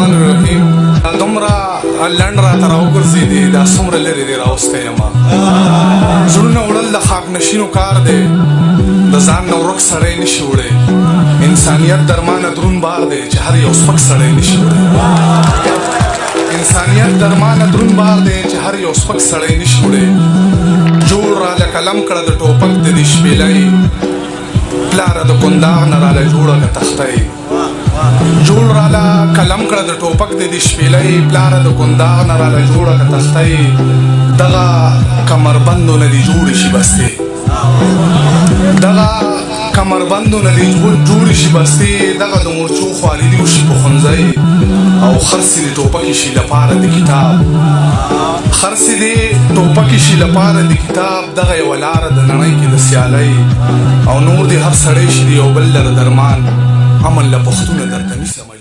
الرحمن الرحیم دومره لنډ راته راوګرځېدې دا څومره لرې دی راوستی یم زړونه وړل د خاک نشینو کار دی د ځان نه ورک سړی نشي وړی انسانیت درمانه دروند بار دی چې هر یو سپک سړی نشي وړی انسانیت درمانه دروند بار دی چې هر یو سپک سړی نشي وړی جوړ راله قلم کړه د ټوپک د دې شپېلۍ پلاره د کندهار نه راله جوړه که تختی جوړ راله قلم کړه د ټوپک د دې شپېلۍ پلاره د کندهار نه راله جوړه که تختی دغه کمربندو نه دې جوړې شي بستې دغه کمربندو نه دې جوړې شي بستې دغه د مورچو خوالي دې وشي په ښوونځی او خرڅې دې ټوپکې شي لپاره د کتاب خرڅې دې ټوپکې شي لپاره د کتاب دغه یوه لاره د نړۍ کې د سیالۍ او نور دې هر سړی شي د یو بل لره درمان امن له پښتونه درته نیسه